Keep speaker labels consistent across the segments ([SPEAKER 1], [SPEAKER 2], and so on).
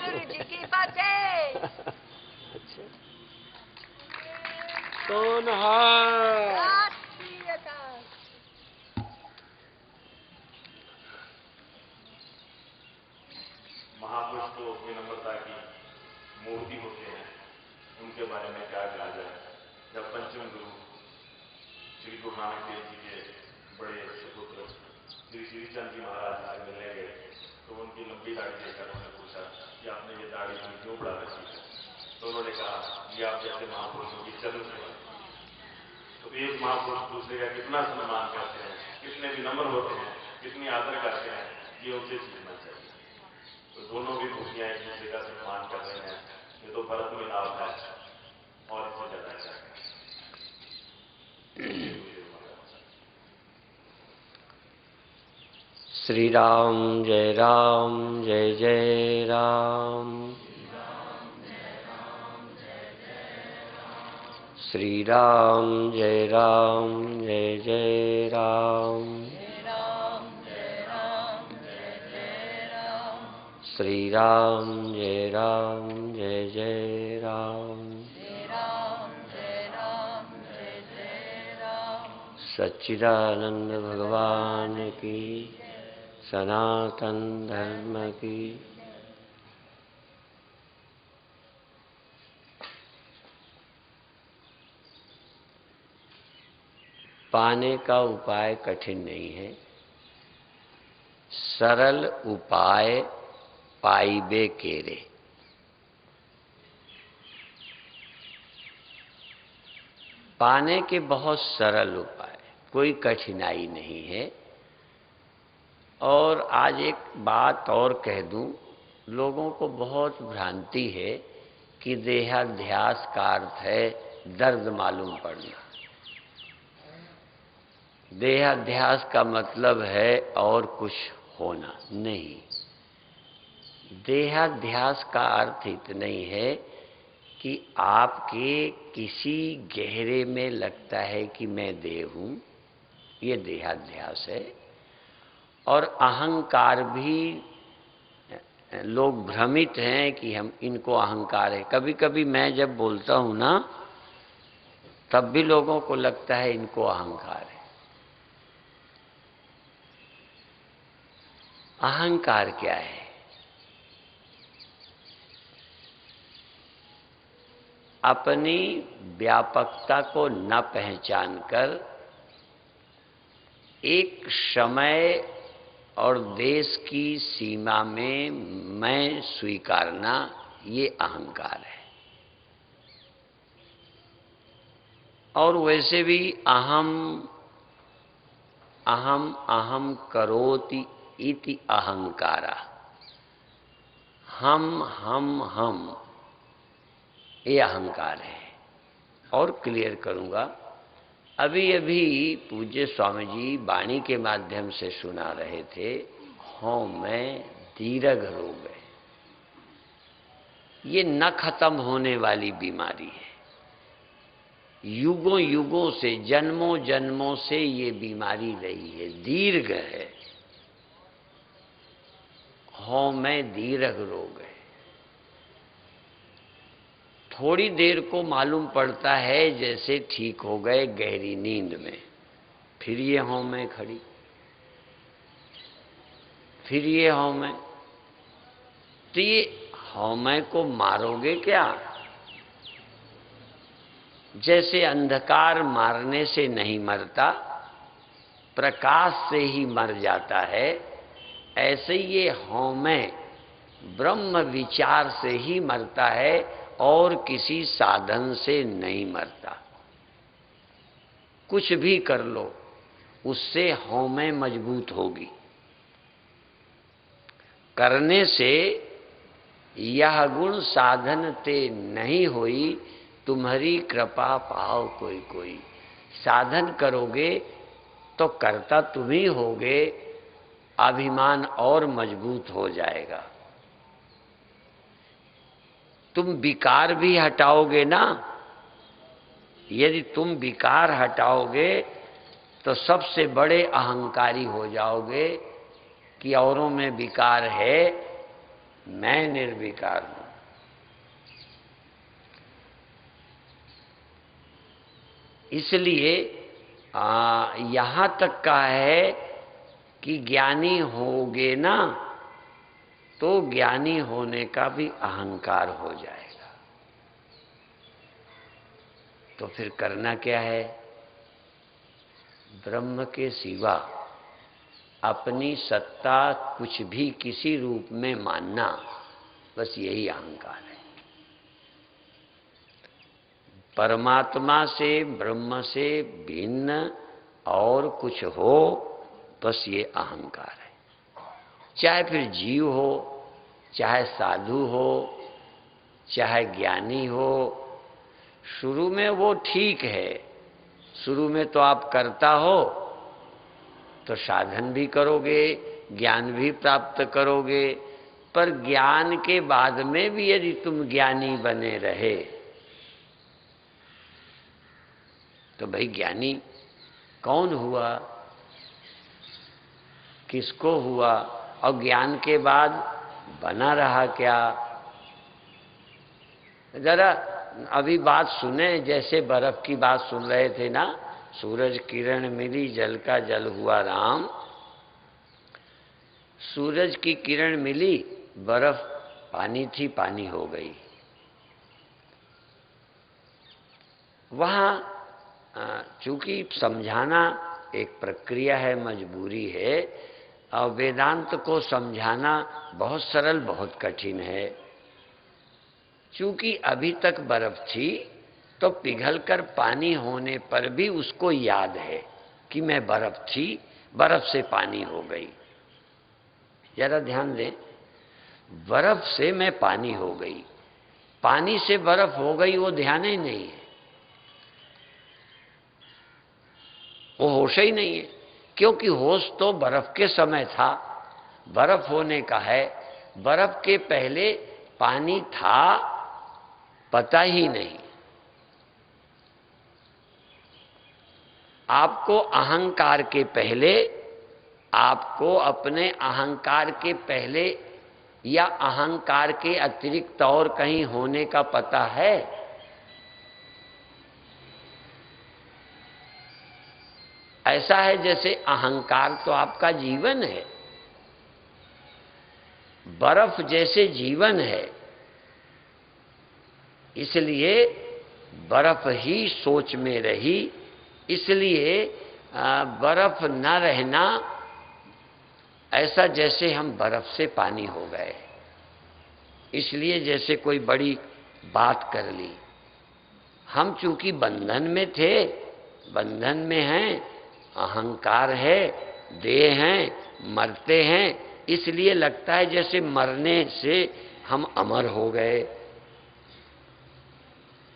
[SPEAKER 1] गुरु जी की बातें।
[SPEAKER 2] अच्छा, कौन है?
[SPEAKER 3] महापुरुष तो विनम्रता की मूर्ति होते हैं, उनके बारे में क्या कहा जाए। जब पंचम गुरु श्री गुरु नानक देव जी के बड़े सुपुत्र श्री श्रीचंद जी महाराज से मिलने गए तो उनकी लंबी दाढ़ी देखकर उन्होंने पूछा कि आपने ये दाढ़ी क्यों बढ़ा रखी है। तो उन्होंने कहा ये आप जैसे महापुरुषों की चरण सेवा। तो एक महापुरुष दूसरे का कितना सम्मान करते हैं, कितने विनम्र होते हैं, कितनी आदर करते हैं, ये उनसे सीखना चाहिए। तो दोनों भी खुशियां एक दूसरे का सम्मान कर रहे हैं, ये तो भरत में लाभ है और इससे ज्यादा क्या है।
[SPEAKER 2] श्री राम जय जय राम। श्री राम जय जय राम। श्री राम जय जय राम। सच्चिदानंद भगवान की, सनातन धर्म की। पाने का उपाय कठिन नहीं है, सरल उपाय पाइबे केरे। पाने के बहुत सरल उपाय, कोई कठिनाई नहीं है। और आज एक बात और कह दूं, लोगों को बहुत भ्रांति है कि देहाध्यास का अर्थ है दर्द मालूम पड़ना। देहाध्यास का मतलब है और कुछ होना नहीं। देहाध्यास का अर्थ इतना ही है कि आपके किसी गहरे में लगता है कि मैं देह हूं, ये देहाध्यास है। और अहंकार भी, लोग भ्रमित हैं कि हम इनको अहंकार है। कभी कभी मैं जब बोलता हूं ना, तब भी लोगों को लगता है इनको अहंकार है। अहंकार क्या है? अपनी व्यापकता को न पहचानकर एक समय और देश की सीमा में मैं स्वीकारना, ये अहंकार है। और वैसे भी अहम अहम अहम करोति इति अहंकारा, हम ये अहंकार है। और क्लियर करूंगा, अभी अभी पूज्य स्वामी जी वाणी के माध्यम से सुना रहे थे, हों मैं दीर्घ रोग है। ये न खत्म होने वाली बीमारी है। युगों युगों से, जन्मों जन्मों से ये बीमारी रही है, दीर्घ है। हों मैं दीर्घ रोग है। थोड़ी देर को मालूम पड़ता है जैसे ठीक हो गए गहरी नींद में, फिर ये हों मैं खड़ी, फिर ये हों मैं। तो ये हों मैं को मारोगे क्या? जैसे अंधकार मारने से नहीं मरता, प्रकाश से ही मर जाता है, ऐसे ये हों मैं ब्रह्म विचार से ही मरता है और किसी साधन से नहीं मरता। कुछ भी कर लो, उससे हों मैं मजबूत होगी। करने से यह गुण साधन ते नहीं होई, तुम्हारी कृपा पाओ कोई कोई। साधन करोगे तो करता तुम ही होगे, अभिमान और मजबूत हो जाएगा। तुम विकार भी हटाओगे ना, यदि तुम विकार हटाओगे तो सबसे बड़े अहंकारी हो जाओगे कि औरों में विकार है मैं निर्विकार हूं। इसलिए यहां तक का है कि ज्ञानी होगे ना तो ज्ञानी होने का भी अहंकार हो जाएगा। तो फिर करना क्या है? ब्रह्म के सिवा अपनी सत्ता कुछ भी किसी रूप में मानना, बस यही अहंकार है। परमात्मा से, ब्रह्म से भिन्न और कुछ हो, बस ये अहंकार है। चाहे फिर जीव हो, चाहे साधु हो, चाहे ज्ञानी हो, शुरू में वो ठीक है। शुरू में तो आप करता हो तो साधन भी करोगे, ज्ञान भी प्राप्त करोगे, पर ज्ञान के बाद में भी यदि तुम ज्ञानी बने रहे तो भाई ज्ञानी कौन हुआ, किसको हुआ, और ज्ञान के बाद बना रहा क्या? जरा अभी बात सुने, जैसे बर्फ की बात सुन रहे थे ना, सूरज किरण मिली जल का जल हुआ राम। सूरज की किरण मिली, बर्फ पानी थी, पानी हो गई। वहां चूंकि समझाना एक प्रक्रिया है, मजबूरी है, और वेदांत को समझाना बहुत सरल बहुत कठिन है। चूंकि अभी तक बर्फ थी तो पिघलकर पानी होने पर भी उसको याद है कि मैं बर्फ थी, बर्फ से पानी हो गई। जरा ध्यान दें, बर्फ से मैं पानी हो गई, पानी से बर्फ हो गई, वो ध्यान ही नहीं है, वो होश ही नहीं है। क्योंकि होश तो बर्फ के समय था, बर्फ होने का है। बर्फ के पहले पानी था, पता ही नहीं। आपको अहंकार के पहले, आपको अपने अहंकार के पहले या अहंकार के अतिरिक्त और कहीं होने का पता है? ऐसा है जैसे अहंकार तो आपका जीवन है, बर्फ जैसे जीवन है, इसलिए बर्फ ही सोच में रही, इसलिए बर्फ न रहना ऐसा जैसे हम बर्फ से पानी हो गए। इसलिए जैसे कोई बड़ी बात कर ली, हम चूंकि बंधन में थे, बंधन में हैं, अहंकार है, देह हैं, मरते हैं, इसलिए लगता है जैसे मरने से हम अमर हो गए।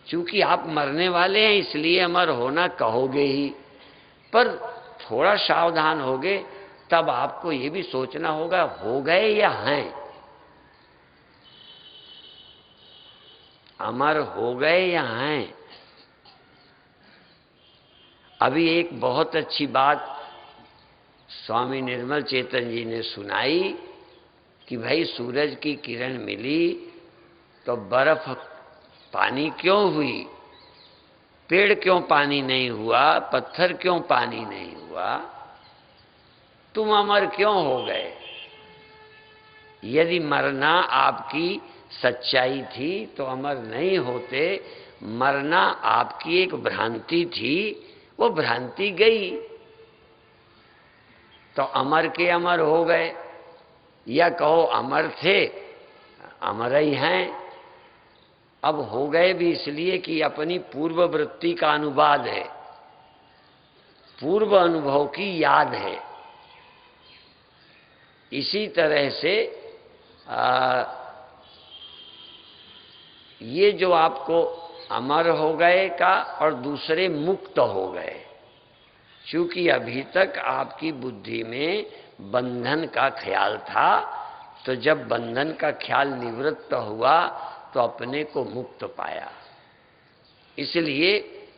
[SPEAKER 2] चूंकि आप मरने वाले हैं इसलिए अमर होना कहोगे ही, पर थोड़ा सावधान होगे तब आपको ये भी सोचना होगा हो गए या हैं, अमर हो गए या हैं। अभी एक बहुत अच्छी बात स्वामी निर्मल चेतन जी ने सुनाई कि भाई सूरज की किरण मिली तो बर्फ पानी क्यों हुई, पेड़ क्यों पानी नहीं हुआ, पत्थर क्यों पानी नहीं हुआ, तुम अमर क्यों हो गए? यदि मरना आपकी सच्चाई थी तो अमर नहीं होते। मरना आपकी एक भ्रांति थी, वो भ्रांति गई तो अमर के अमर हो गए, या कहो अमर थे, अमर ही हैं। अब हो गए भी इसलिए कि अपनी पूर्व वृत्ति का अनुवाद है, पूर्व अनुभव की याद है। इसी तरह से ये जो आपको अमर हो गए का और दूसरे मुक्त हो गए, क्योंकि अभी तक आपकी बुद्धि में बंधन का ख्याल था, तो जब बंधन का ख्याल निवृत्त हुआ तो अपने को मुक्त पाया। इसलिए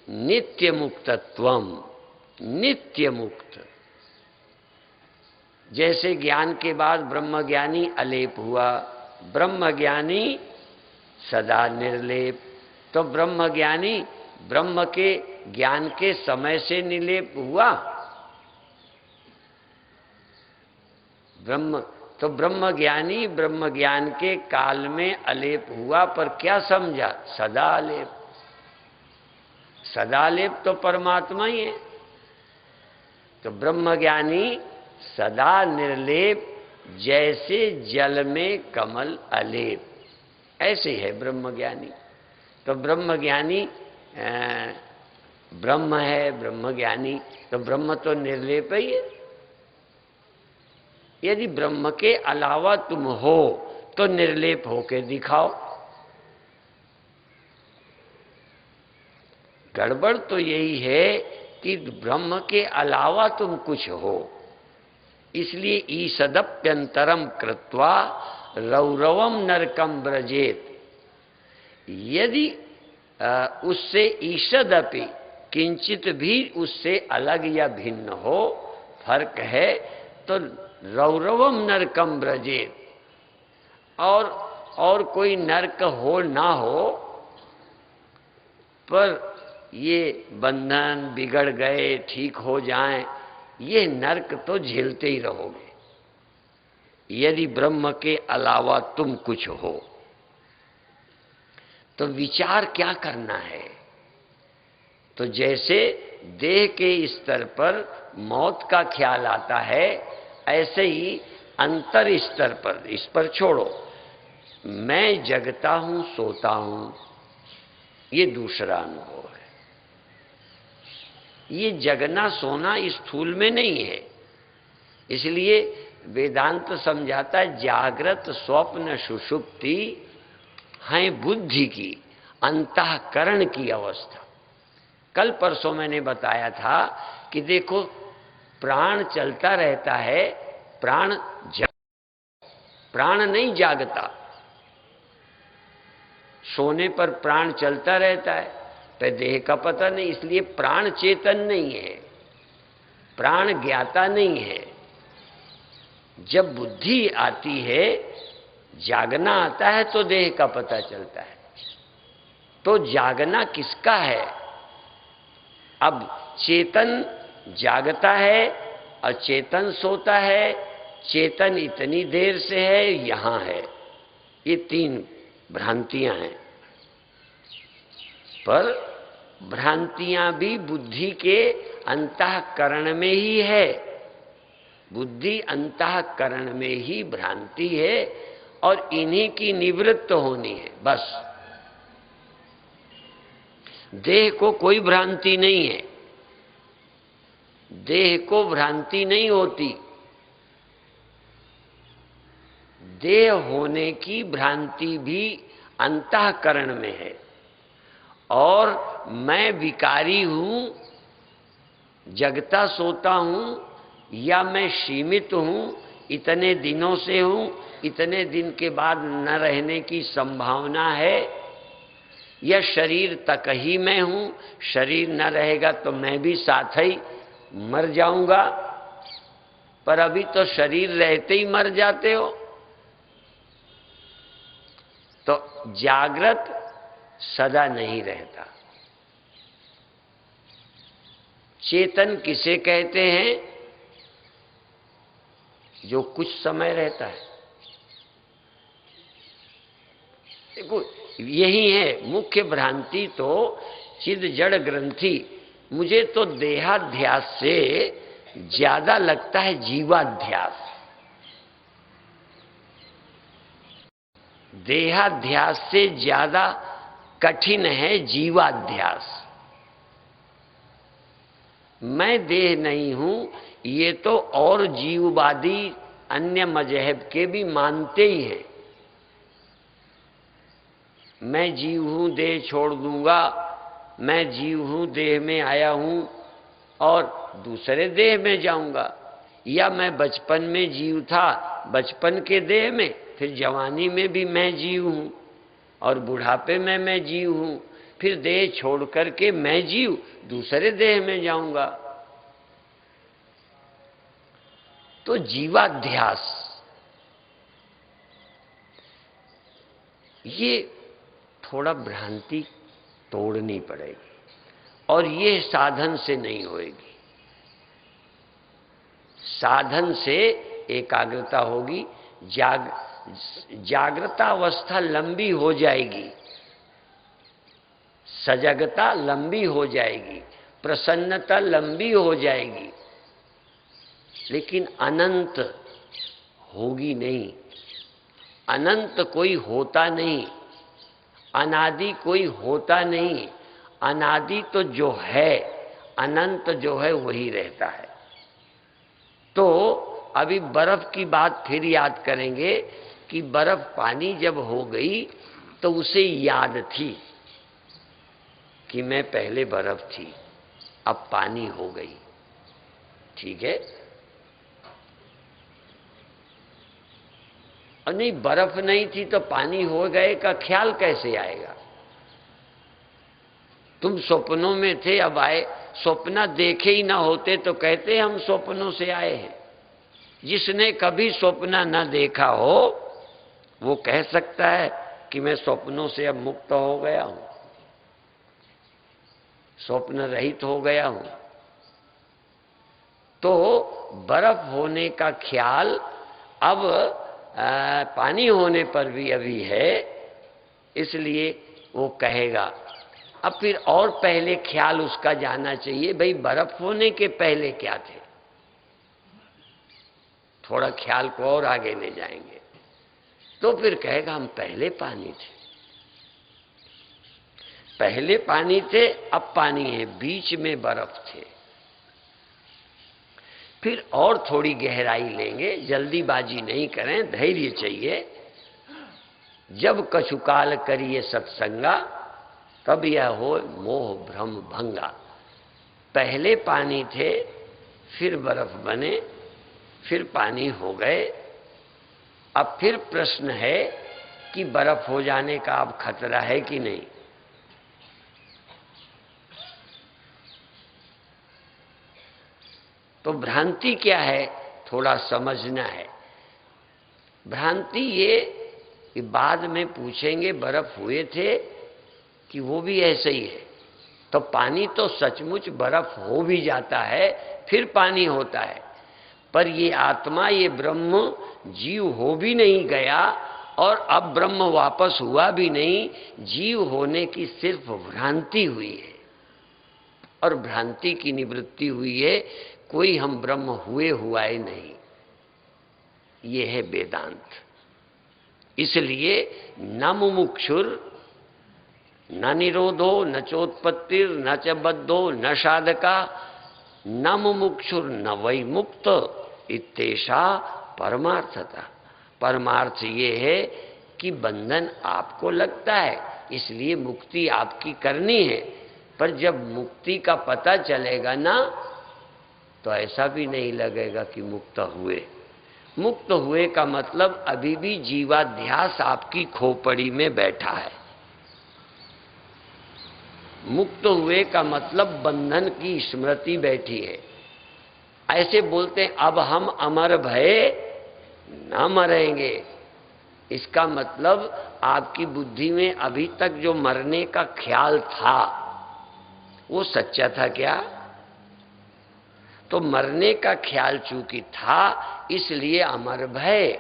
[SPEAKER 2] नित्य मुक्तत्वम, नित्य मुक्त। जैसे ज्ञान के बाद ब्रह्मज्ञानी अलेप हुआ, ब्रह्मज्ञानी सदा निर्लेप। तो ब्रह्मज्ञानी ब्रह्म के ज्ञान के समय से निर्लेप हुआ। तो ब्रह्मज्ञानी ब्रह्म ज्ञान के काल में अलेप हुआ, पर क्या समझा? सदा अलेप। सदा अलेप तो परमात्मा ही है। तो ब्रह्मज्ञानी सदा निर्लेप, जैसे जल में कमल अलेप, ऐसे है ब्रह्मज्ञानी। तो ब्रह्मज्ञानी ब्रह्म है, ब्रह्मज्ञानी, तो ब्रह्म तो निर्लेप ही है। यदि ब्रह्म के अलावा तुम हो तो निर्लेप होके दिखाओ। गड़बड़ तो यही है कि ब्रह्म के अलावा तुम कुछ हो, इसलिए ईसदप्यंतरम कृत्वा रौरवम नरकम ब्रजेत। यदि उससे ईषदपि किंचित भी उससे अलग या भिन्न हो, फर्क है, तो रौरवम नरकम ब्रजेत। और कोई नरक हो ना हो, पर ये बंधन बिगड़ गए ठीक हो जाएं, ये नरक तो झेलते ही रहोगे यदि ब्रह्म के अलावा तुम कुछ हो। तो विचार क्या करना है? तो जैसे देह के स्तर पर मौत का ख्याल आता है, ऐसे ही अंतर स्तर पर, इस पर छोड़ो, मैं जगता हूं सोता हूं, ये दूसरा अनुभव है। ये जगना सोना स्थूल में नहीं है। इसलिए वेदांत समझाता है जागृत स्वप्न सुषुप्ति है बुद्धि की, अंतःकरण की अवस्था। कल परसों मैंने बताया था कि देखो, प्राण चलता रहता है, प्राण नहीं जागता। सोने पर प्राण चलता रहता है, पर देह का पता नहीं, इसलिए प्राण चेतन नहीं है, प्राण ज्ञाता नहीं है। जब बुद्धि आती है, जागना आता है, तो देह का पता चलता है। तो जागना किसका है? अब चेतन जागता है और चेतन सोता है। चेतन इतनी देर से है, यहां है। ये तीन भ्रांतियां हैं। पर भ्रांतियां भी बुद्धि के अंतःकरण में ही है। बुद्धि अंतःकरण में ही भ्रांति है और इन्हीं की निवृत्त होनी है, बस। देह को कोई भ्रांति नहीं है, देह को भ्रांति नहीं होती। देह होने की भ्रांति भी अंतःकरण में है। और मैं विकारी हूं, जगता सोता हूं, या मैं सीमित हूं, इतने दिनों से हूं, इतने दिन के बाद न रहने की संभावना है, या शरीर तक ही मैं हूं, शरीर न रहेगा तो मैं भी साथ ही मर जाऊंगा। पर अभी तो शरीर रहते ही मर जाते हो। तो जागृत सदा नहीं रहता। चेतन किसे कहते हैं? जो कुछ समय रहता है। देखो, यही है मुख्य भ्रांति। तो चिद जड़ ग्रंथि, मुझे तो देहाध्यास से ज्यादा लगता है जीवाध्यास। देहाध्यास से ज्यादा कठिन है जीवाध्यास। मैं देह नहीं हूं, ये तो और जीववादी अन्य मजहब के भी मानते ही हैं। मैं जीव हूं, देह छोड़ दूंगा, मैं जीव हूं, देह में आया हूं और दूसरे देह में जाऊंगा। या मैं बचपन में जीव था, बचपन के देह में, फिर जवानी में भी मैं जीव हूं और बुढ़ापे में मैं जीव हूं, फिर देह छोड़ करके मैं जीव दूसरे देह में जाऊंगा। तो जीवाध्यास, ये थोड़ा भ्रांति तोड़नी पड़ेगी और ये साधन से नहीं होएगी। साधन से एकाग्रता होगी, जागृता अवस्था लंबी हो जाएगी, सजगता लंबी हो जाएगी, प्रसन्नता लंबी हो जाएगी, लेकिन अनंत होगी नहीं। अनंत कोई होता नहीं, अनादि कोई होता नहीं। अनादि तो जो है, अनंत जो है वही रहता है। तो अभी बर्फ की बात फिर याद करेंगे कि बर्फ पानी जब हो गई तो उसे याद थी कि मैं पहले बर्फ थी, अब पानी हो गई। ठीक है? और नहीं, बर्फ नहीं थी तो पानी हो गए का ख्याल कैसे आएगा? तुम स्वप्नों में थे, अब आए। स्वप्न देखे ही ना होते तो कहते हम स्वप्नों से आए हैं। जिसने कभी स्वप्न न देखा हो वो कह सकता है कि मैं स्वप्नों से अब मुक्त हो गया हूं, स्वप्न रहित हो गया हूं। तो बर्फ होने का ख्याल अब पानी होने पर भी अभी है, इसलिए वो कहेगा। अब फिर और पहले ख्याल उसका जाना चाहिए, भाई बर्फ होने के पहले क्या थे। थोड़ा ख्याल को और आगे ले जाएंगे तो फिर कहेगा हम पहले पानी थे, पहले पानी थे, अब पानी है, बीच में बर्फ थे। फिर और थोड़ी गहराई लेंगे, जल्दीबाजी नहीं करें, धैर्य चाहिए। जब कछुकाल करिए सत्संगा, तब यह हो मोह भ्रम भंगा। पहले पानी थे, फिर बर्फ बने, फिर पानी हो गए। अब फिर प्रश्न है कि बर्फ हो जाने का अब खतरा है कि नहीं। तो भ्रांति क्या है, थोड़ा समझना है। भ्रांति ये बाद में पूछेंगे बर्फ हुए थे कि वो भी ऐसे ही है। तो पानी तो सचमुच बर्फ हो भी जाता है, फिर पानी होता है, पर ये आत्मा, ये ब्रह्म जीव हो भी नहीं गया और अब ब्रह्म वापस हुआ भी नहीं। जीव होने की सिर्फ भ्रांति हुई है और भ्रांति की निवृत्ति हुई है, कोई हम ब्रह्म हुए हुआ ही नहीं। ये है वेदांत। इसलिए न मुमुक्षुर न निरोधो न चोत्पत्तिर न च बद्धो न साधका न मुमुक्षुर न वै मुक्त इत्तेषा परमार्थता। परमार्थ ये है कि बंधन आपको लगता है, इसलिए मुक्ति आपकी करनी है, पर जब मुक्ति का पता चलेगा ना तो ऐसा भी नहीं लगेगा कि मुक्त हुए। मुक्त हुए का मतलब अभी भी जीवाध्यास आपकी खोपड़ी में बैठा है। मुक्त हुए का मतलब बंधन की स्मृति बैठी है। ऐसे बोलते हैं अब हम अमर भये न मरेंगे, इसका मतलब आपकी बुद्धि में अभी तक जो मरने का ख्याल था वो सच्चा था क्या? तो मरने का ख्याल चूंकि था इसलिए अमर भय।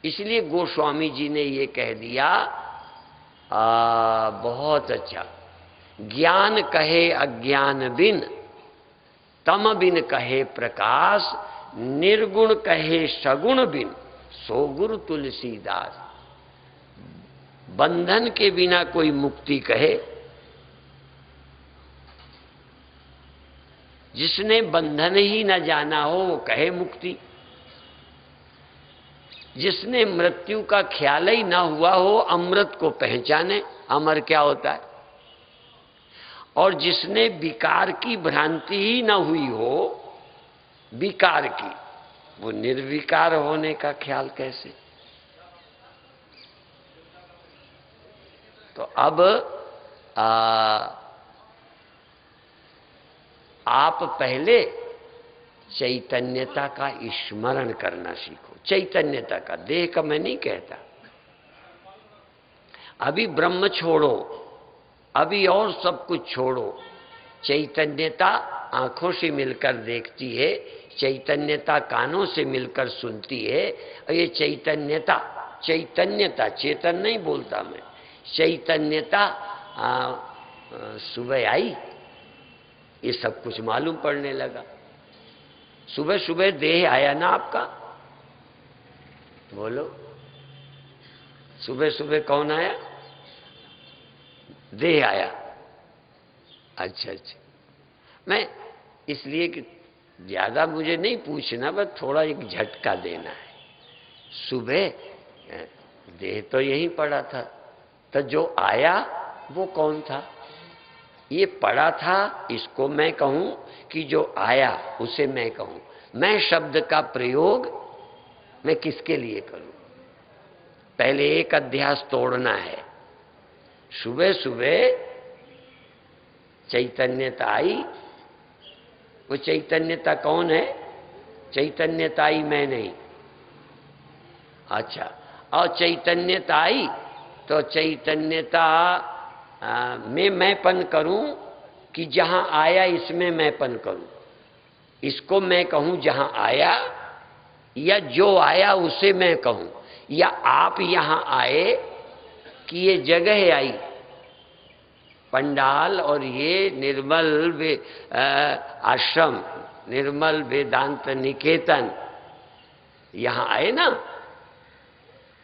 [SPEAKER 2] इसलिए गोस्वामी जी ने ये कह दिया, बहुत अच्छा, ज्ञान कहे अज्ञान बिन, तम बिन कहे प्रकाश, निर्गुण कहे सगुण बिन, सो गुरु तुलसीदास। बंधन के बिना कोई मुक्ति कहे, जिसने बंधन ही न जाना हो वो कहे मुक्ति। जिसने मृत्यु का ख्याल ही ना हुआ हो अमृत को पहचाने, अमर क्या होता है। और जिसने विकार की भ्रांति ही ना हुई हो, विकार की, वो निर्विकार होने का ख्याल कैसे। तो अब आप पहले चैतन्यता का स्मरण करना सीखो। चैतन्यता का, देह का मैं नहीं कहता, अभी ब्रह्म छोड़ो, अभी और सब कुछ छोड़ो। चैतन्यता आंखों से मिलकर देखती है, चैतन्यता कानों से मिलकर सुनती है, और ये चैतन्यता, चैतन्यता, चेतन नहीं बोलता मैं, चैतन्यता सुबह आई, ये सब कुछ मालूम पड़ने लगा। सुबह सुबह देह आया ना आपका, बोलो, सुबह सुबह कौन आया? देह आया। अच्छा अच्छा, मैं इसलिए कि ज्यादा मुझे नहीं पूछना, बस थोड़ा एक झटका देना है। सुबह देह तो यहीं पड़ा था, तो जो आया वो कौन था? ये पड़ा था, इसको मैं कहूं कि जो आया उसे मैं कहूं? मैं शब्द का प्रयोग मैं किसके लिए करूं? पहले एक अध्यास तोड़ना है। सुबह सुबह चैतन्यता आई, वो चैतन्यता कौन है? चैतन्यता आई मैं नहीं। अच्छा, और चैतन्यता आई तो चैतन्यता में मैंपन करूं कि जहां आया इसमें मैंपन करूं? इसको मैं कहूं जहां आया, या जो आया उसे मैं कहूं? या आप यहां आए कि ये जगह आई, पंडाल और ये निर्मल आश्रम, निर्मल वेदांत निकेतन, यहां आए ना,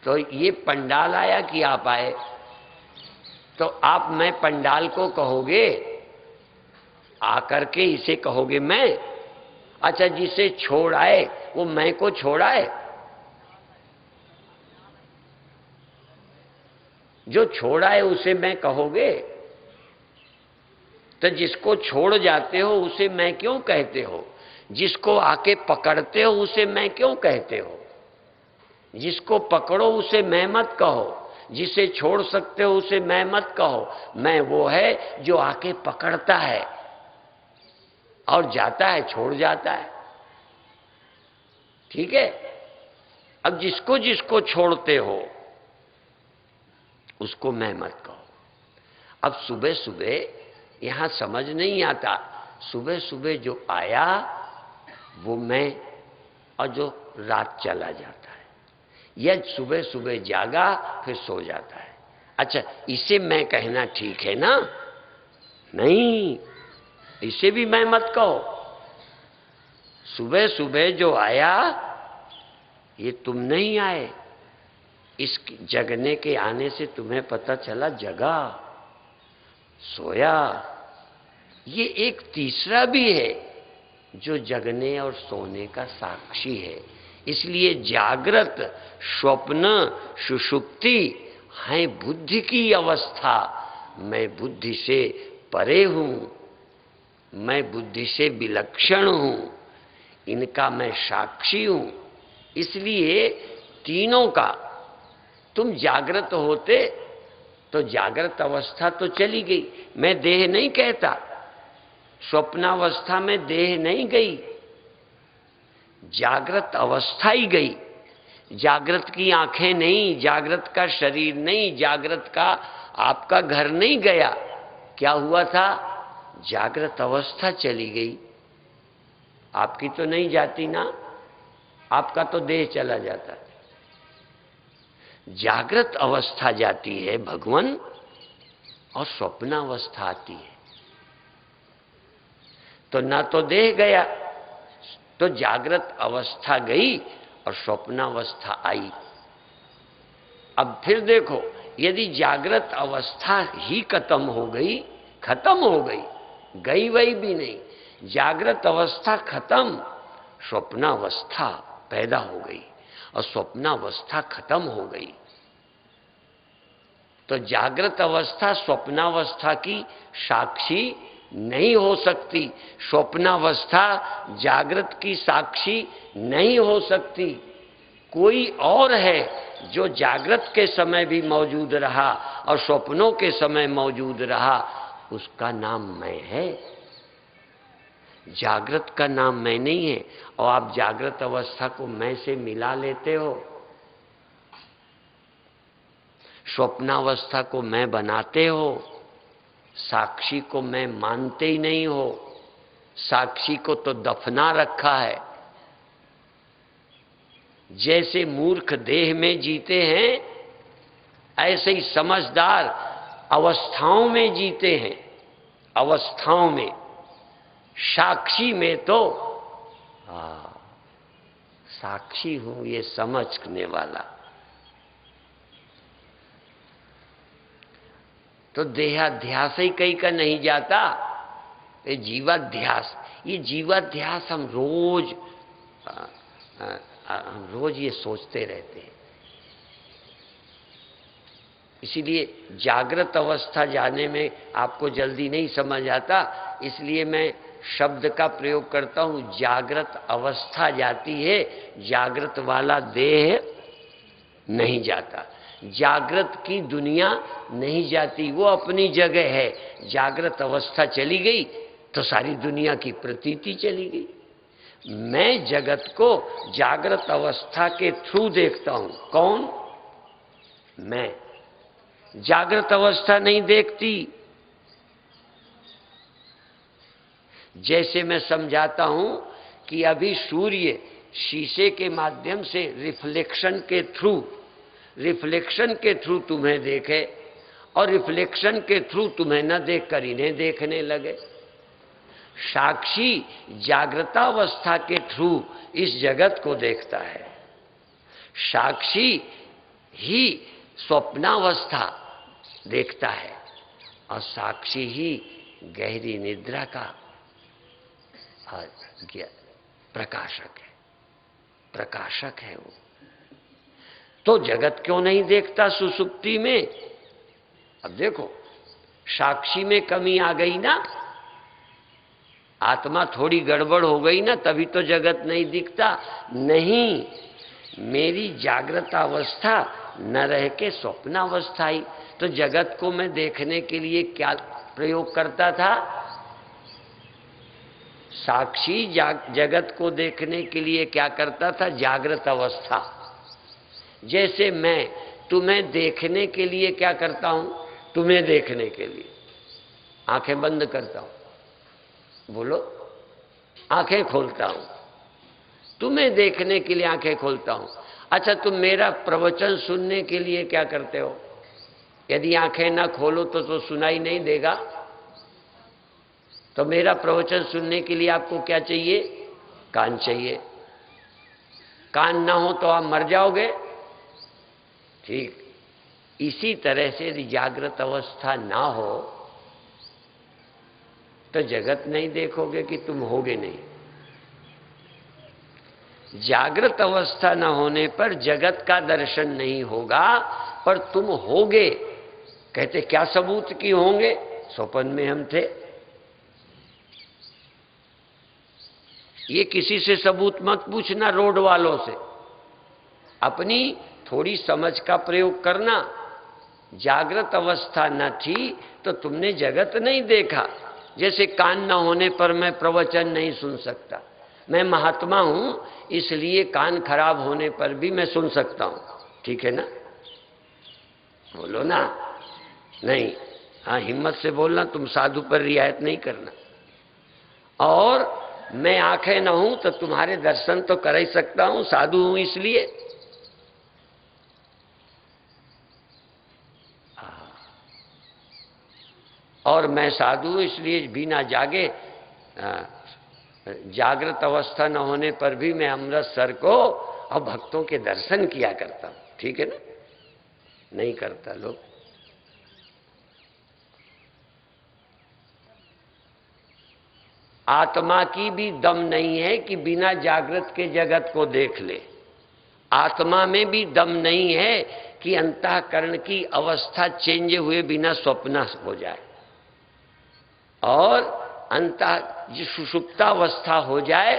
[SPEAKER 2] तो ये पंडाल आया कि आप आए? तो आप मैं पंडाल को कहोगे, आकर के इसे कहोगे मैं? अच्छा, जिसे छोड़ आए वो मैं को छोड़ आए? जो छोड़ आए उसे मैं कहोगे? तो जिसको छोड़ जाते हो उसे मैं क्यों कहते हो? जिसको आके पकड़ते हो उसे मैं क्यों कहते हो? जिसको पकड़ो उसे मैं मत कहो, जिसे छोड़ सकते हो उसे मैं मत कहो। मैं वो है जो आके पकड़ता है और जाता है, छोड़ जाता है। ठीक है? अब जिसको जिसको छोड़ते हो उसको मैं मत कहो। अब सुबह सुबह यहां समझ नहीं आता, सुबह सुबह जो आया वो मैं, और जो रात चला जाता है, या सुबह सुबह जागा फिर सो जाता है। अच्छा, इसे मैं कहना ठीक है ना? नहीं, इसे भी मैं मत कहो। सुबह सुबह जो आया ये तुम नहीं आए, इस जगने के आने से तुम्हें पता चला जगा, सोया। ये एक तीसरा भी है जो जगने और सोने का साक्षी है। इसलिए जागृत, स्वप्न, सुषुप्ति है बुद्धि की अवस्था। मैं बुद्धि से परे हूं, मैं बुद्धि से विलक्षण हूं, इनका मैं साक्षी हूं। इसलिए तीनों का, तुम जागृत होते तो जागृत अवस्था तो चली गई, मैं देह नहीं कहता, स्वप्नावस्था में देह नहीं गई, जागृत अवस्था ही गई। जागृत की आंखें नहीं, जागृत का शरीर नहीं, जागृत का आपका घर नहीं गया। क्या हुआ था? जागृत अवस्था चली गई। आपकी तो नहीं जाती ना, आपका तो देह चला जाता है। जागृत अवस्था जाती है भगवान, और स्वप्नावस्था आती है। तो ना तो देह गया, तो जागृत अवस्था गई और स्वप्नावस्था आई। अब फिर देखो, यदि जागृत अवस्था ही खत्म हो गई, खत्म हो गई, गई वही भी नहीं, जागृत अवस्था खत्म, स्वप्नावस्था पैदा हो गई और स्वप्नावस्था खत्म हो गई। तो जागृत अवस्था स्वप्नावस्था की साक्षी नहीं हो सकती, स्वप्नावस्था जागृत की साक्षी नहीं हो सकती। कोई और है जो जागृत के समय भी मौजूद रहा और स्वप्नों के समय मौजूद रहा, उसका नाम मैं है। जागृत का नाम मैं नहीं है। और आप जागृत अवस्था को मैं से मिला लेते हो। स्वप्नावस्था को मैं बनाते हो, साक्षी को मैं मानते ही नहीं हो, साक्षी को तो दफना रखा है। जैसे मूर्ख देह में जीते हैं ऐसे ही समझदार अवस्थाओं में जीते हैं। अवस्थाओं में, साक्षी में तो साक्षी हूं ये समझने वाला। तो देहाध्यास ही कहीं का नहीं जाता, ये जीवाध्यास। ये जीवाध्यास हम रोज ये सोचते रहते हैं। इसीलिए जागृत अवस्था जाने में आपको जल्दी नहीं समझ आता, इसलिए मैं शब्द का प्रयोग करता हूं। जागृत अवस्था जाती है, जागृत वाला देह नहीं जाता। जागृत की दुनिया नहीं जाती, वो अपनी जगह है। जागृत अवस्था चली गई तो सारी दुनिया की प्रतीति चली गई। मैं जगत को जागृत अवस्था के थ्रू देखता हूं। कौन? मैं। जागृत अवस्था नहीं देखती। जैसे मैं समझाता हूं कि अभी सूर्य शीशे के माध्यम से रिफ्लेक्शन के थ्रू तुम्हें देखे और रिफ्लेक्शन के थ्रू तुम्हें न देखकर इन्हें देखने लगे। साक्षी जागृतावस्था के थ्रू इस जगत को देखता है। साक्षी ही स्वप्नावस्था देखता है और साक्षी ही गहरी निद्रा का प्रकाशक है वो। तो जगत क्यों नहीं देखता सुसुप्ति में? अब देखो, साक्षी में कमी आ गई ना, आत्मा थोड़ी गड़बड़ हो गई ना, तभी तो जगत नहीं दिखता। नहीं, मेरी जागृत अवस्था न रह के स्वप्नावस्था ही। तो जगत को मैं देखने के लिए क्या प्रयोग करता था? साक्षी जगत को देखने के लिए क्या करता था? जागृत अवस्था। जैसे मैं तुम्हें देखने के लिए क्या करता हूं? तुम्हें देखने के लिए आंखें बंद करता हूं। बोलो, आंखें खोलता हूं। तुम्हें देखने के लिए आंखें खोलता हूं। अच्छा, तुम मेरा प्रवचन सुनने के लिए क्या करते हो? यदि आंखें ना खोलो तो सुनाई नहीं देगा। तो मेरा प्रवचन सुनने के लिए आपको क्या चाहिए? कान चाहिए। कान ना हो तो आप मर जाओगे। ठीक इसी तरह से यदि जागृत अवस्था ना हो तो जगत नहीं देखोगे कि तुम होगे नहीं। जागृत अवस्था न होने पर जगत का दर्शन नहीं होगा, पर तुम होगे। कहते क्या सबूत की होंगे? स्वप्न में हम थे। ये किसी से सबूत मत पूछना, रोड वालों से। अपनी थोड़ी समझ का प्रयोग करना। जागृत अवस्था न थी तो तुमने जगत नहीं देखा। जैसे कान न होने पर मैं प्रवचन नहीं सुन सकता। मैं महात्मा हूं, इसलिए कान खराब होने पर भी मैं सुन सकता हूं। ठीक है ना? बोलो ना। नहीं, हाँ, हिम्मत से बोलना। तुम साधु पर रियायत नहीं करना। और मैं आंखें न हूं तो तुम्हारे दर्शन तो कर ही सकता हूं, साधु हूं इसलिए। और मैं साधु इसलिए बिना जागे, जागृत अवस्था न होने पर भी मैं अमृतसर को और भक्तों के दर्शन किया करता हूं। ठीक है ना? नहीं करता लोग। आत्मा की भी दम नहीं है कि बिना जागृत के जगत को देख ले। आत्मा में भी दम नहीं है कि अंतःकरण की अवस्था चेंज हुए बिना स्वप्न हो जाए और सुषुप्तावस्था हो जाए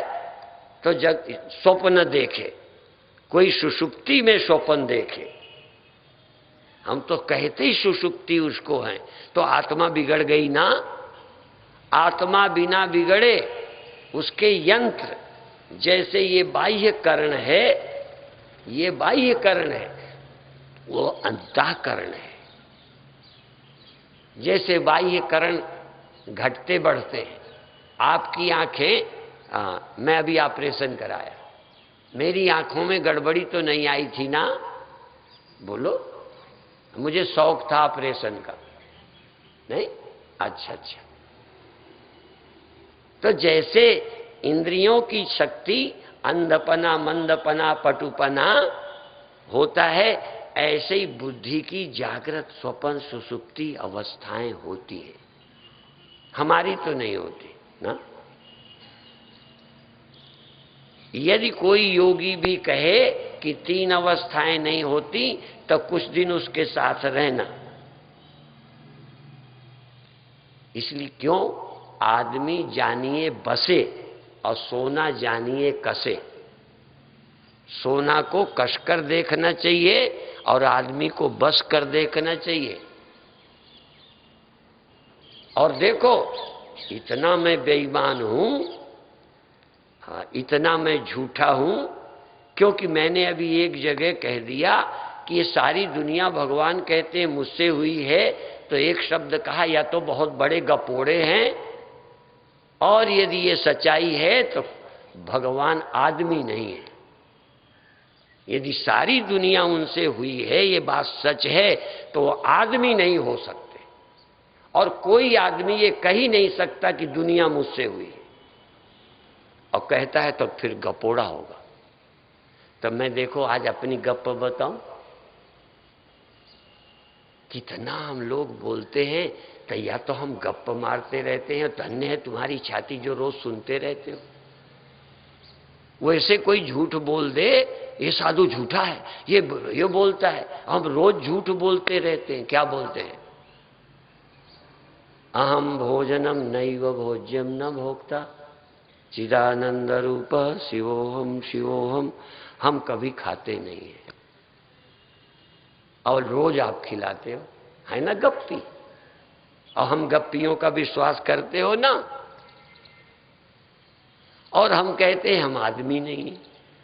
[SPEAKER 2] तो स्वप्न देखे। कोई सुषुप्ति में स्वप्न देखे। हम तो कहते ही सुषुप्ति उसको है। तो आत्मा बिगड़ गई ना। आत्मा बिना बिगड़े उसके यंत्र, जैसे ये बाह्य करण है, ये बाह्य करण है, वो अंतःकरण है। जैसे बाह्य करण घटते बढ़ते हैं, आपकी आंखें, मैं अभी ऑपरेशन कराया, मेरी आंखों में गड़बड़ी तो नहीं आई थी ना? बोलो, मुझे शौक था ऑपरेशन का, नहीं? अच्छा अच्छा। तो जैसे इंद्रियों की शक्ति अंधपना, मंदपना, पटुपना होता है, ऐसे ही बुद्धि की जागृत, स्वप्न, सुसुप्ति अवस्थाएं होती है। हमारी तो नहीं होती ना। यदि कोई योगी भी कहे कि 3 अवस्थाएं नहीं होती, तो कुछ दिन उसके साथ रहना। इसलिए क्यों? आदमी जानिए बसे और सोना जानिए कसे। सोना को कसकर देखना चाहिए और आदमी को बस कर देखना चाहिए। और देखो, इतना मैं बेईमान हूं, हाँ, इतना मैं झूठा हूं, क्योंकि मैंने अभी एक जगह कह दिया कि ये सारी दुनिया भगवान कहते हैं मुझसे हुई है, तो एक शब्द कहा, या तो बहुत बड़े गपोड़े हैं, और यदि ये सच्चाई है तो भगवान आदमी नहीं है। यदि सारी दुनिया उनसे हुई है, ये बात सच है, तो वो आदमी नहीं हो सकते, और कोई आदमी ये कह ही नहीं सकता कि दुनिया मुझसे हुई है, और कहता है तो फिर गपोड़ा होगा। तब मैं देखो आज अपनी गप बताऊं, कितना हम लोग बोलते हैं, तो या तो हम गप मारते रहते हैं, धन्य है तुम्हारी छाती जो रोज सुनते रहते हो। वैसे कोई झूठ बोल दे, ये साधु झूठा है, ये बोलता है, हम रोज झूठ बोलते रहते हैं। क्या बोलते हैं? अहम भोजनम नैव भोज्यम न भोक्ता चिदानंद रूप शिवोहम शिवोहम। हम कभी खाते नहीं है और रोज आप खिलाते हो, है ना गप्पी? और हम गप्पियों का विश्वास करते हो ना। और हम कहते हैं हम आदमी नहीं है,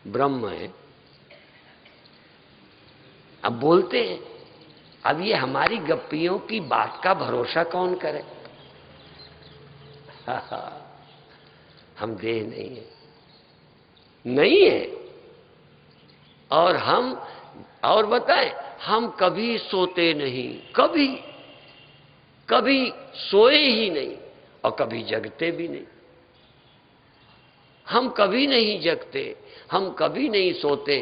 [SPEAKER 2] ब्रह्म है। अब बोलते हैं, अब ये हमारी गप्पियों की बात का भरोसा कौन करे? हम देह नहीं है, नहीं है। और हम, और बताएं, हम कभी सोते नहीं, कभी कभी सोए ही नहीं, और कभी जगते भी नहीं। हम कभी नहीं जगते, हम कभी नहीं सोते,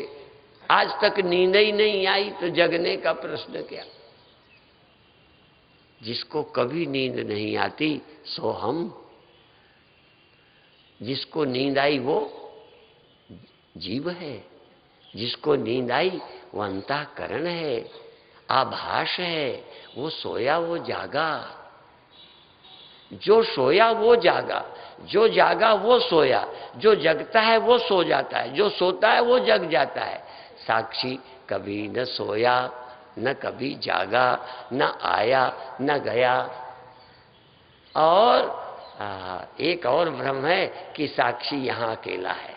[SPEAKER 2] आज तक नींद ही नहीं आई, तो जगने का प्रश्न क्या? जिसको कभी नींद नहीं आती सो हम, जिसको नींद आई वो जीव है, जिसको नींद आई वो अंतःकरण है, आभास है, वो सोया वो जागा। जो सोया वो जागा, जो जागा वो सोया, जो जगता है वो सो जाता है, जो सोता है वो जग जाता है। साक्षी कभी न सोया, न कभी जागा, न आया न गया। और एक और भ्रम है कि साक्षी यहां अकेला है।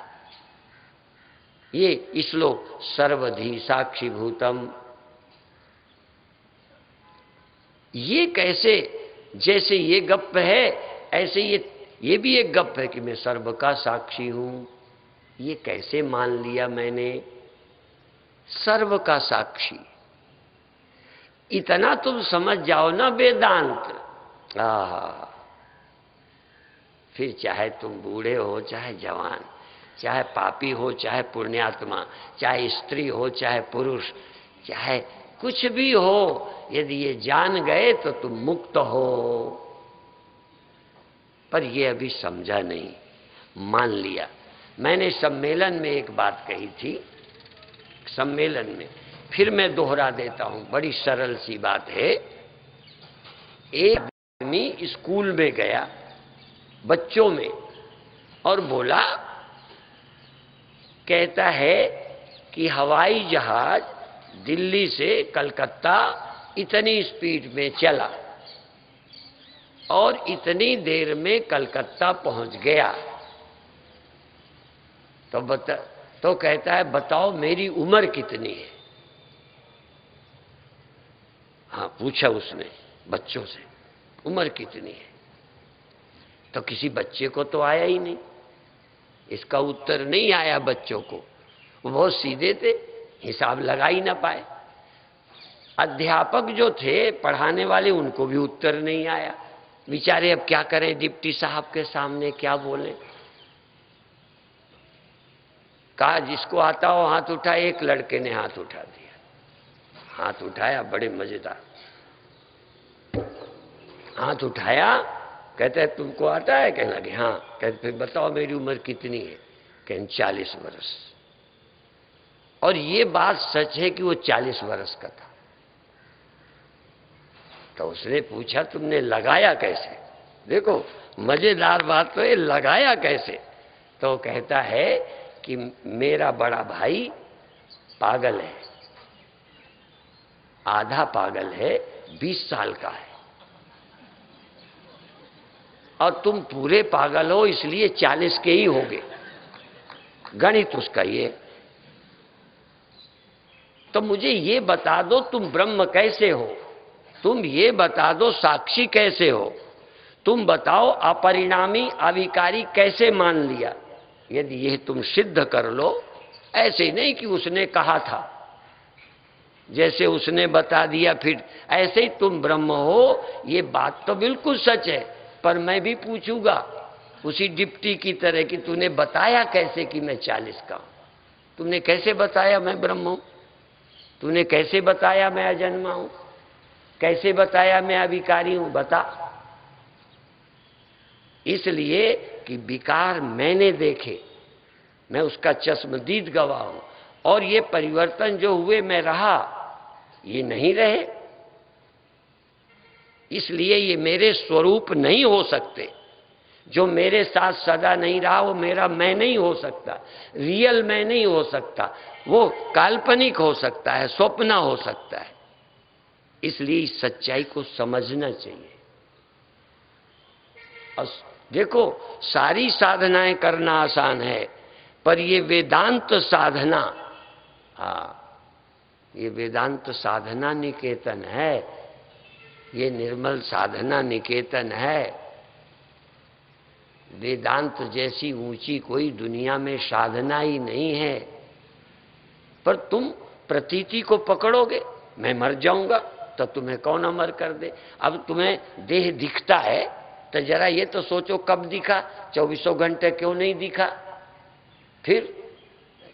[SPEAKER 2] ये श्लोक सर्वधि साक्षी भूतम, ये कैसे? जैसे ये गप है, ऐसे ये भी एक गप है कि मैं सर्व का साक्षी हूं। ये कैसे मान लिया मैंने? सर्व का साक्षी, इतना तुम समझ जाओ ना वेदांत, फिर चाहे तुम बूढ़े हो चाहे जवान, चाहे पापी हो चाहे पुण्यात्मा, चाहे स्त्री हो चाहे पुरुष, चाहे कुछ भी हो, यदि ये जान गए तो तुम मुक्त हो। पर ये अभी समझा नहीं, मान लिया। मैंने सम्मेलन में एक बात कही थी, सम्मेलन में, फिर मैं दोहरा देता हूं, बड़ी सरल सी बात है। एक आदमी स्कूल में गया बच्चों में और बोला, कहता है कि हवाई जहाज दिल्ली से कलकत्ता इतनी स्पीड में चला और इतनी देर में कलकत्ता पहुंच गया। तो कहता है बताओ मेरी उम्र कितनी है? हाँ, पूछा उसने बच्चों से उम्र कितनी है, तो किसी बच्चे को तो आया ही नहीं, इसका उत्तर नहीं आया बच्चों को। वो बहुत सीधे थे, हिसाब लगा ही ना पाए। अध्यापक जो थे पढ़ाने वाले, उनको भी उत्तर नहीं आया। बेचारे अब क्या करें, डिप्टी साहब के सामने क्या बोले। कहा जिसको आता हो हाथ उठाए। एक लड़के ने हाथ उठा दिया, हाथ उठाया, बड़े मजेदार हाथ उठाया। कहते हैं तुमको आता है? कहने लगे हाँ। कहते फिर बताओ मेरी उम्र कितनी है? कहते 40 वर्ष। और ये बात सच है कि वो 40 वर्ष का था। तो उसने पूछा तुमने लगाया कैसे? देखो मजेदार बात तो ये, लगाया कैसे? तो कहता है कि मेरा बड़ा भाई पागल है, आधा पागल है, 20 साल का है, और तुम पूरे पागल हो, इसलिए 40 के ही होगे। गणित उसका ये। तो मुझे ये बता दो तुम ब्रह्म कैसे हो, तुम ये बता दो साक्षी कैसे हो, तुम बताओ अपरिणामी अविकारी कैसे मान लिया। यदि यह तुम सिद्ध कर लो, ऐसे नहीं कि उसने कहा था, जैसे उसने बता दिया फिर ऐसे ही तुम ब्रह्म हो, ये बात तो बिल्कुल सच है, पर मैं भी पूछूंगा उसी डिप्टी की तरह कि तूने बताया कैसे कि मैं 40 का हूं? तुमने कैसे बताया मैं ब्रह्म हूं? तूने कैसे बताया मैं अजन्मा हूं? कैसे बताया मैं अविकारी हूं? बता। इसलिए कि विकार मैंने देखे, मैं उसका चश्मदीद गवाह हूं, और ये परिवर्तन जो हुए मैं रहा, ये नहीं रहे, इसलिए ये मेरे स्वरूप नहीं हो सकते। जो मेरे साथ सदा नहीं रहा वो मेरा मैं नहीं हो सकता, रियल मैं नहीं हो सकता, वो काल्पनिक हो सकता है, स्वप्न हो सकता है। इसलिए इस सच्चाई को समझना चाहिए। और देखो सारी साधनाएं करना आसान है, पर ये वेदांत साधना, ये वेदांत साधना निकेतन है, ये निर्मल साधना निकेतन है। वेदांत जैसी ऊंची कोई दुनिया में साधना ही नहीं है। पर तुम प्रतीति को पकड़ोगे, मैं मर जाऊंगा, तो तुम्हें कौन अमर कर दे? अब तुम्हें देह दिखता है तो जरा ये तो सोचो कब दिखा, 24 घंटे क्यों नहीं दिखा? फिर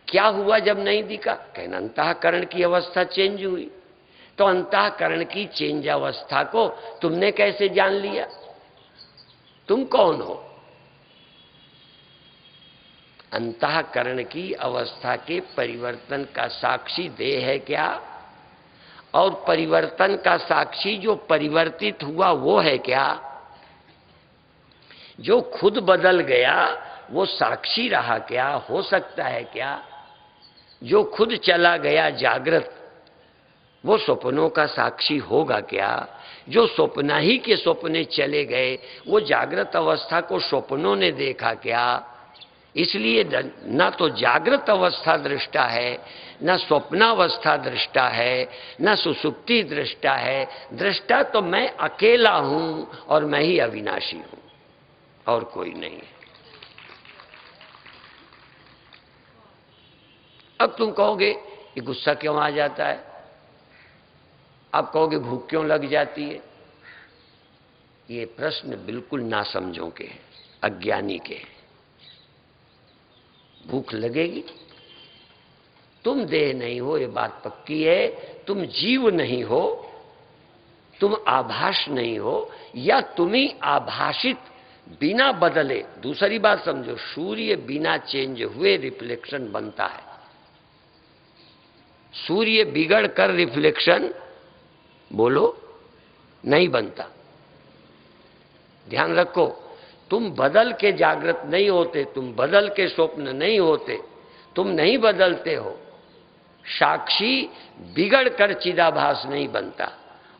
[SPEAKER 2] क्या हुआ जब नहीं दिखा? कहना अंतःकरण की अवस्था चेंज हुई। तो अंतःकरण की चेंज अवस्था को तुमने कैसे जान लिया? तुम कौन हो? अंतःकरण की अवस्था के परिवर्तन का साक्षी देह है क्या? और परिवर्तन का साक्षी जो परिवर्तित हुआ वो है क्या? जो खुद बदल गया वो साक्षी रहा क्या? हो सकता है क्या? जो खुद चला गया जागृत, वो स्वप्नों का साक्षी होगा क्या? जो स्वप्न ही के स्वप्ने चले गए, वो जागृत अवस्था को स्वप्नों ने देखा क्या? इसलिए ना तो जागृत अवस्था दृष्टा है, ना स्वप्नावस्था दृष्टा है, ना सुसुप्ति दृष्टा है। दृष्टा तो मैं अकेला हूं, और मैं ही अविनाशी हूं, और कोई नहीं है। अब तुम कहोगे ये गुस्सा क्यों आ जाता है? आप कहोगे भूख क्यों लग जाती है? ये प्रश्न बिल्कुल नासमझों के हैं, अज्ञानी के हैं। भूख लगेगी, तुम देह नहीं हो, ये बात पक्की है। तुम जीव नहीं हो, तुम आभास नहीं हो, या तुम ही आभासित बिना बदले। दूसरी बात समझो, सूर्य बिना चेंज हुए रिफ्लेक्शन बनता है। सूर्य बिगड़ कर रिफ्लेक्शन बोलो नहीं बनता। ध्यान रखो, तुम बदल के जागृत नहीं होते, तुम बदल के स्वप्न नहीं होते, तुम नहीं बदलते हो। साक्षी बिगड़ कर चिदाभास नहीं बनता,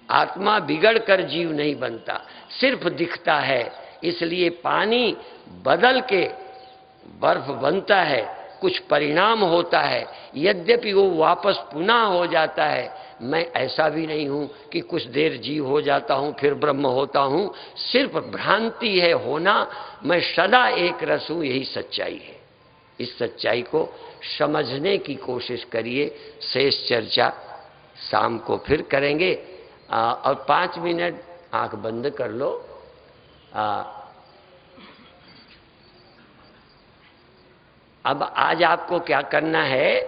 [SPEAKER 2] आत्मा बिगड़ कर जीव नहीं बनता, सिर्फ दिखता है। इसलिए पानी बदल के बर्फ बनता है कुछ परिणाम होता है, यद्यपि वो वापस पुनः हो जाता है। मैं ऐसा भी नहीं हूं कि कुछ देर जीव हो जाता हूं फिर ब्रह्म होता हूं, सिर्फ भ्रांति है होना। मैं सदा एक रस हूं, यही सच्चाई है। इस सच्चाई को समझने की कोशिश करिए। शेष चर्चा शाम को फिर करेंगे। और 5 मिनट आंख बंद कर लो। अब आज आपको क्या करना है,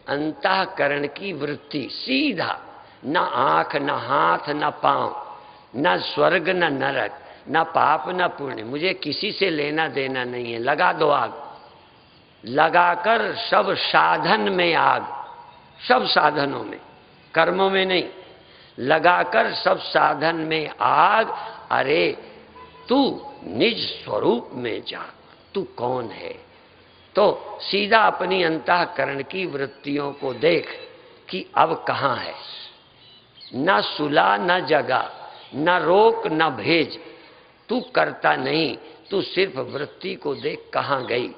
[SPEAKER 2] अंतःकरण की वृत्ति सीधा, न आंख न हाथ न पांव, न स्वर्ग न नरक, न पाप न पुण्य, मुझे किसी से लेना देना नहीं है। लगा दो आग, लगाकर सब साधन में आग, सब साधनों में, कर्मों में नहीं, लगाकर सब साधन में आग। अरे तू निज स्वरूप में जा, तू कौन है? तो सीधा अपनी अंतःकरण की वृत्तियों को देख कि अब कहाँ है। न सुला न जगा, न रोक न भेज, तू करता नहीं, तू सिर्फ वृत्ति को देख कहाँ गई।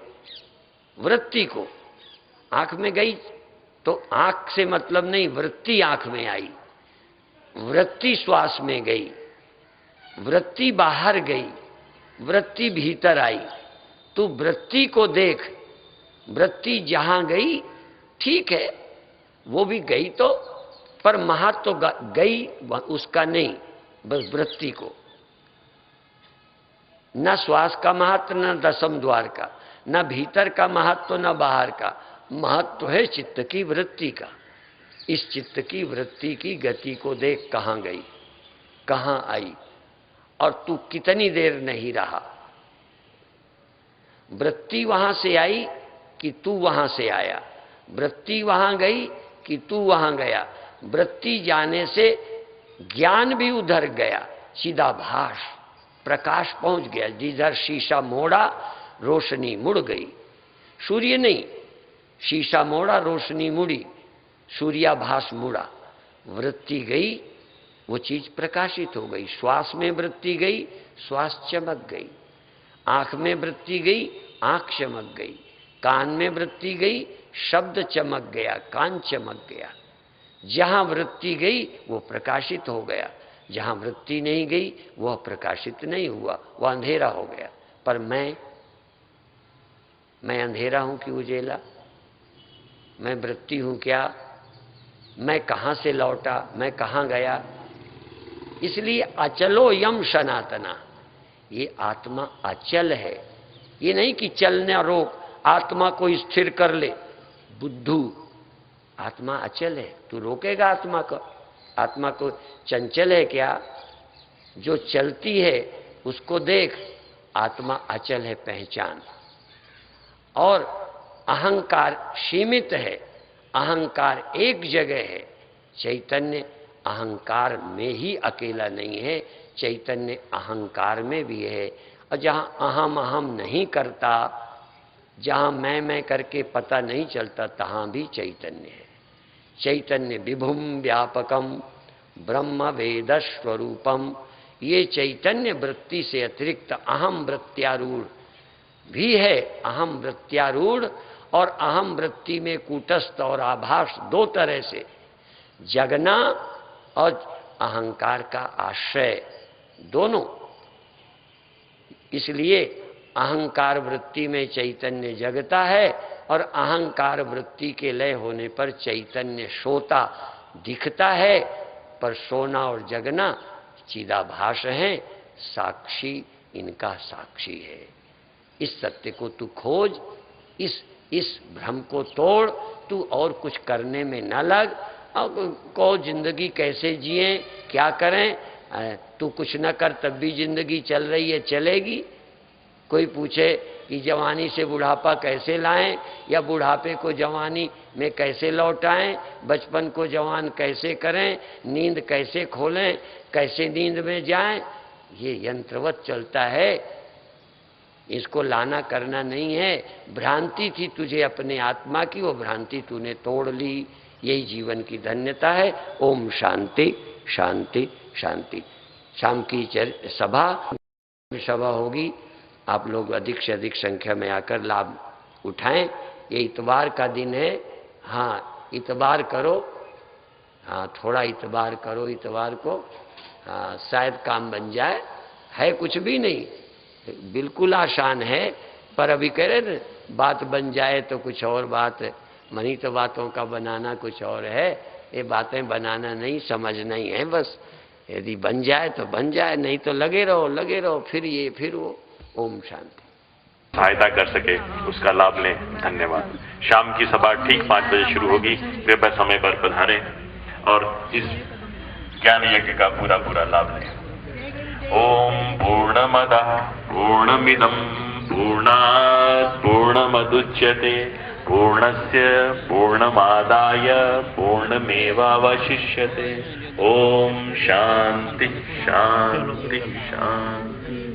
[SPEAKER 2] वृत्ति को आंख में गई तो आंख से मतलब नहीं, वृत्ति आंख में आई, वृत्ति श्वास में गई, वृत्ति बाहर गई, वृत्ति भीतर आई। तू वृत्ति को देख, वृत्ति जहां गई ठीक है, वो भी गई तो, पर महत्व तो गई उसका नहीं, बस वृत्ति को। न श्वास का महत्व, न दसम द्वार का, न भीतर का महत्व, न बाहर का महत्व है चित्त की वृत्ति का। इस चित्त की वृत्ति की गति को देख, कहां गई, कहां आई, और तू कितनी देर नहीं रहा। वृत्ति वहां से आई कि तू वहां से आया, वृत्ति वहां गई कि तू वहां गया। वृत्ति जाने से ज्ञान भी उधर गया, सीधा भाष प्रकाश पहुंच गया। जिधर शीशा मोड़ा रोशनी मुड़ गई। सूर्य नहीं, शीशा मोड़ा रोशनी मुड़ी, सूर्याभास मुड़ा। वृत्ति गई, वो चीज प्रकाशित हो गई। श्वास में वृत्ति गई, श्वास चमक गई। आंख में वृत्ति गई, आंख चमक गई। कान में वृत्ति गई, शब्द चमक गया, कान चमक गया। जहां वृत्ति गई वो प्रकाशित हो गया, जहां वृत्ति नहीं गई वह प्रकाशित नहीं हुआ, वह अंधेरा हो गया। पर मैं अंधेरा हूं कि उजेला? मैं वृत्ति हूं क्या? मैं कहां से लौटा, मैं कहां गया? इसलिए अचलो यम सनातना, ये आत्मा अचल है। ये नहीं कि चलने रोक, आत्मा को स्थिर कर ले, बुद्धू। आत्मा अचल है, तू रोकेगा आत्मा को? आत्मा को चंचल है क्या? जो चलती है उसको देख, आत्मा अचल है, पहचान। और अहंकार सीमित है, अहंकार एक जगह है। चैतन्य अहंकार में ही अकेला नहीं है, चैतन्य अहंकार में भी है। और जहां अहम अहम नहीं करता, जहां मैं करके पता नहीं चलता, तहां भी चैतन्य है। चैतन्य विभुम व्यापकम ब्रह्म वेद स्वरूपम। ये चैतन्य वृत्ति से अतिरिक्त अहम वृत्त्यारूढ़ भी है। अहम वृत्त्यारूढ़ और अहम वृत्ति में कूटस्थ और आभास दो तरह से, जगना और अहंकार का आश्रय, दोनों। इसलिए अहंकार वृत्ति में चैतन्य जगता है और अहंकार वृत्ति के लय होने पर चैतन्य सोता दिखता है। पर सोना और जगना चिदाभास है, साक्षी इनका साक्षी है। इस सत्य को तू खोज, इस भ्रम को तोड़, तू और कुछ करने में न लग। अब को जिंदगी कैसे जिए, क्या करें, तू कुछ न कर तब भी जिंदगी चल रही है, चलेगी। कोई पूछे कि जवानी से बुढ़ापा कैसे लाएं, या बुढ़ापे को जवानी में कैसे लौटाएं, बचपन को जवान कैसे करें, नींद कैसे खोलें, कैसे नींद में जाएं, ये यंत्रवत चलता है। इसको लाना करना नहीं है। भ्रांति थी तुझे अपने आत्मा की, वो भ्रांति तूने तोड़ ली। यही जीवन की धन्यता है। ओम शांति शांति शांति। शाम की सभा होगी, आप लोग अधिक से अधिक संख्या में आकर लाभ उठाएं। ये इतवार का दिन है, हाँ इतवार करो, हाँ थोड़ा इतवार करो, इतवार को हाँ शायद काम बन जाए। है कुछ भी नहीं, बिल्कुल आसान है, पर अभी कह रहे ना बात बन जाए तो कुछ और बात, मनी तो बातों का बनाना कुछ और है, ये बातें बनाना नहीं समझना ही है बस। यदि बन जाए तो बन जाए, नहीं तो लगे रहो, फिर ये फिर वो। ओम शांति।
[SPEAKER 3] सहायता कर सके उसका लाभ लें। धन्यवाद। शाम की सभा ठीक 5 बजे शुरू होगी, कृपया समय पर पधारें और इस ज्ञान यज्ञ का पूरा लाभ लें। ओम पूर्णमदः पूर्णमिदं पूर्णात् पूर्णमुदच्यते पूर्णस्य पूर्णमादाय पूर्णमेवावशिष्यते। ओम शांति शांति शांति।